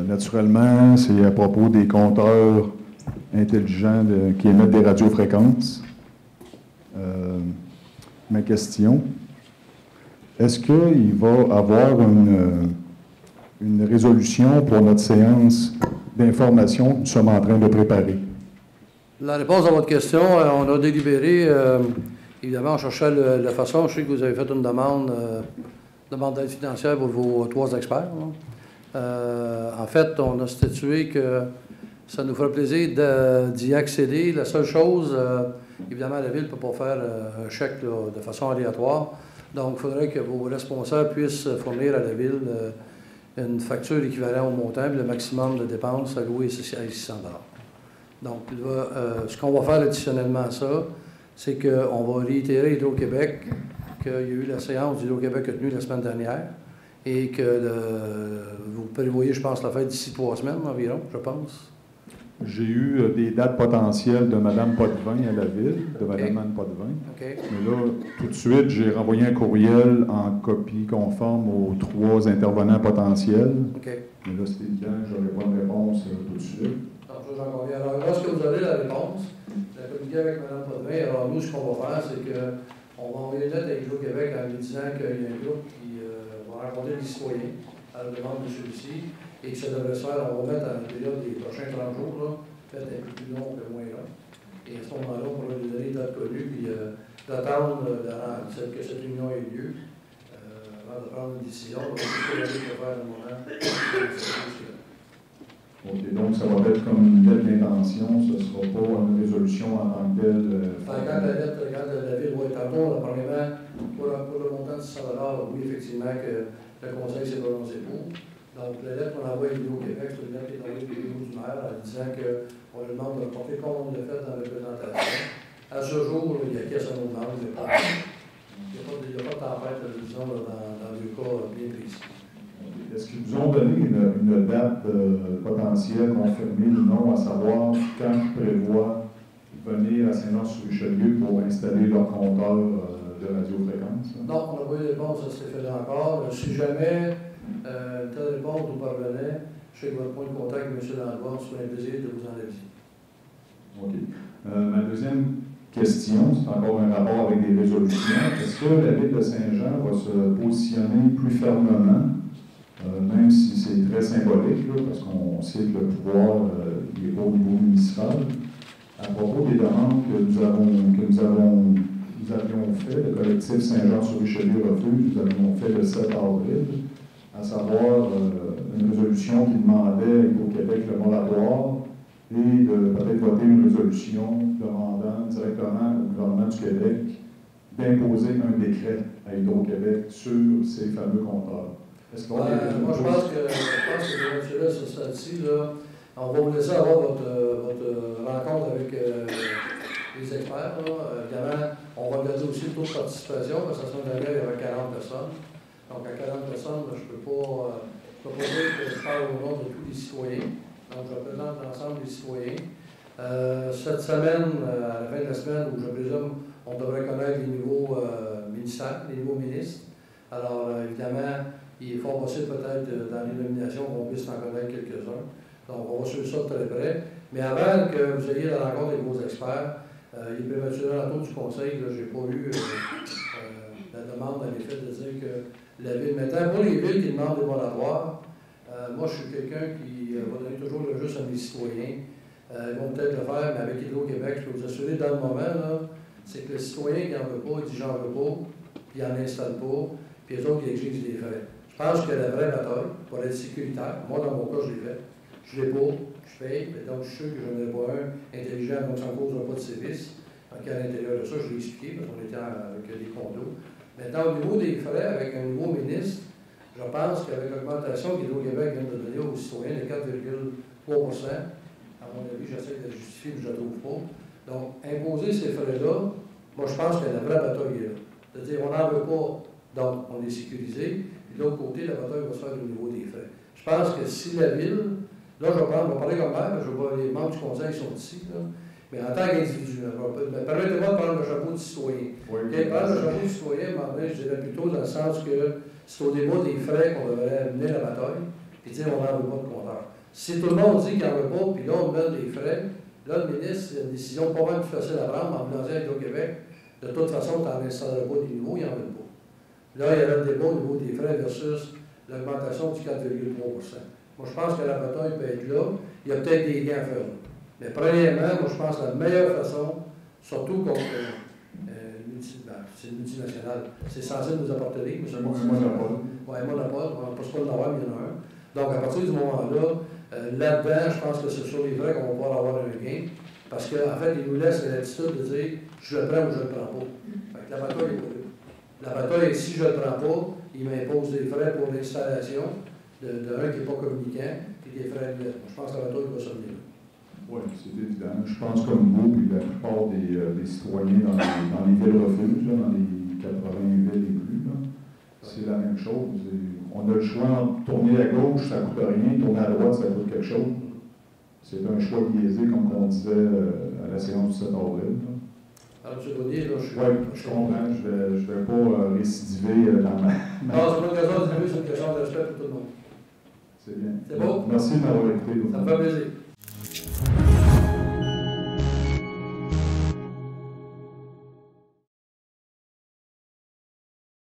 Naturellement, c'est à propos des compteurs intelligents qui émettent des radiofréquences. Ma question, est-ce qu'il va avoir une résolution pour notre séance d'information que nous sommes en train de préparer? La réponse à votre question, on a délibéré. Évidemment, on cherchait la façon. Je sais que vous avez fait une demande d'aide financière pour vos 3 experts. En fait, on a statué que ça nous ferait plaisir d'y accéder. La seule chose, évidemment, la Ville ne peut pas faire un chèque là, de façon aléatoire. Donc, il faudrait que vos responsables puissent fournir à la Ville une facture équivalente au montant, puis le maximum de dépenses allouées à 600 $. Donc, ce qu'on va faire additionnellement à ça, c'est qu'on va réitérer à Hydro-Québec qu'il y a eu la séance d'Hydro-Québec qui a tenue la semaine dernière et que vous prévoyez, je pense, la fête d'ici 3 semaines environ, je pense. J'ai eu des dates potentielles de Mme Potvin à la Ville, de Mme Anne Potvin. Okay. Mais là, tout de suite, j'ai renvoyé un courriel en copie conforme aux 3 intervenants potentiels. Okay. Mais là, c'est évident que je n'aurai pas de réponse tout de suite. J'en conviens. Alors, lorsque vous avez la réponse, la communiquer avec Mme Potvin. Alors, nous, ce qu'on va faire, c'est qu'on va envoyer une lettre à Hydro-Québec en lui disant qu'il y a un groupe qui va rencontrer des citoyens à la demande de celui-ci et que ça devrait se faire, on va mettre à la période des prochains 30 jours, là, peut-être un peu plus long que moins long. Et à ce moment-là, on pourra lui donner une date connue puis d'attendre que cette réunion ait lieu avant de prendre une décision. Donc, c'est ce que la Ville peut faire à un moment. OK, donc ça va être comme une lettre d'intention, ce ne sera pas une résolution en tant que telle. Quand la Ville va être en tour, premièrement, pour le montant de 600 $, oui, effectivement, que le Conseil s'est prononcé pour. Donc, la lettre qu'on envoie à Hydro-Québec, c'est une lettre qui est envoyée au bureau du maire en disant qu'on lui demande de reporter comme on l'a fait dans la présentation. À ce jour, il y a qu'à son demande, il n'y a pas de tempête, disons, dans 2 cas bien précis. Est-ce qu'ils vous ont donné une date potentielle confirmée ou non, à savoir quand ils prévoient venir à Saint-Laurent-sur-Richelieu pour installer leur compteur de radiofréquence? Non, on n'a pas eu de réponse à cet effet-là encore. Si jamais une telle réponse nous parvenait, je sais que votre point de contact avec M. Landry, ce serait un plaisir de vous en aviser. OK. Ma deuxième question, c'est encore un rapport avec des résolutions. Est-ce que la Ville de Saint-Jean va se positionner plus fermement, même si c'est très symbolique, là, parce qu'on sait que le pouvoir est pas au niveau municipal, à propos des demandes que nous avions fait, le collectif Saint-Jean-sur-Richelieu Refuge, nous avions fait le 7 avril, à savoir une résolution qui demandait au Québec le moratoire et de peut-être voter une résolution demandant directement au gouvernement du Québec d'imposer un décret à Hydro-Québec sur ces fameux compteurs. Moi, je pense que là, sur ce stade-ci, on va vous laisser avoir votre rencontre avec les experts. Évidemment, on va regarder aussi le taux de participation, parce que la semaine dernière, il y avait 40 personnes. Donc, à 40 personnes, je ne peux pas dire que je parle au nom de tous les citoyens. Donc, je représente l'ensemble des citoyens. Cette semaine, à la fin de la semaine, où je présume on devrait connaître les nouveaux ministères, les nouveaux ministres. Alors, évidemment, il est fort possible peut-être dans les nominations qu'on puisse en connaître quelques-uns. Donc, on va suivre ça de très près. Mais avant que vous ayez la rencontre avec vos experts, il est prématuré à l'entour du Conseil. Je n'ai pas eu la demande, en effet, de dire que la Ville... Maintenant, pour les villes qui demandent des moratoires, moi, je suis quelqu'un qui va donner toujours le juste à mes citoyens. Ils vont peut-être le faire, mais avec Hydro-Québec, je peux vous assurer, dans le moment, c'est que le citoyen qui n'en veut pas, il dit « j'en veux pas », puis il n'en installe pas, puis les autres, ils exigent des frais. Je pense que la vraie bataille, pour être sécuritaire, moi, dans mon cas, je l'ai fait. Je ne l'ai pas, je paye, donc je suis sûr que je n'en ai pas un intelligent, donc ça ne causera pas de sévices. Donc, à l'intérieur de ça, je l'ai expliqué, parce qu'on était avec des condos. Maintenant, au niveau des frais, avec un nouveau ministre, je pense qu'avec l'augmentation qu'Hydro-Québec vient de donner aux citoyens de 4,3 %, à mon avis, j'essaie de justifier, mais je ne la trouve pas. Donc, imposer ces frais-là, moi, je pense que la vraie bataille est là. C'est-à-dire, on n'en veut pas, donc on est sécurisé. Puis de l'autre côté, la bataille va se faire au niveau des frais. Je pense que si la Ville, là, je vais parler comme maire, parce que je vois les membres du Conseil sont ici, là, mais en tant qu'individu, permettez-moi de prendre le chapeau du citoyen. Oui, prendre le chapeau du citoyen, je dirais plutôt dans le sens que c'est au débat des frais qu'on devrait mener la bataille. puis dire on n'en veut pas de compteur. Si tout le monde dit qu'il n'en veut pas, puis là on donne des frais, là le ministre, il a une décision pas mal plus facile à prendre en voulant dire au Québec, de toute façon, tu n'en installeras pas des nouveaux, il n'en veut pas. Là, il y a le débat au niveau des frais versus l'augmentation du 4,3 %. Moi, je pense que la bataille peut être là. Il y a peut-être des gains à faire. Mais premièrement, moi, je pense que la meilleure façon, surtout contre c'est multinational, c'est censé nous apporter des, mais c'est monopole. Oui, monopole, on ne pense pas de l'avoir, mais il y en a un. Donc, à partir du moment-là, là-dedans, je pense que c'est sur les vrais qu'on va pouvoir avoir un gain. Parce qu'en fait, il nous laisse l'attitude de dire je le prends ou je ne le prends pas. Fait que la bataille est pas là. La bataille est si je ne le prends pas, il m'impose des frais pour l'installation d'un qui n'est pas communicant et des frais de lettres. Je pense que la bataille va se venir là. Oui, c'est évident. Je pense comme vous, puis la plupart des citoyens dans les villes refuges, là, dans les 80 villes et plus, c'est la même chose. On a le choix de tourner à gauche, ça ne coûte rien, tourner à droite, ça coûte quelque chose. C'est un choix biaisé, comme on disait à la séance du 7 avril. Alors, M. Bonnier, là, je comprends. Je vais pas récidiver dans ma... Non, c'est pas une question de c'est une question de respect pour tout le monde. C'est bien. C'est beau? Merci de m'avoir écouté. Ça me fait plaisir.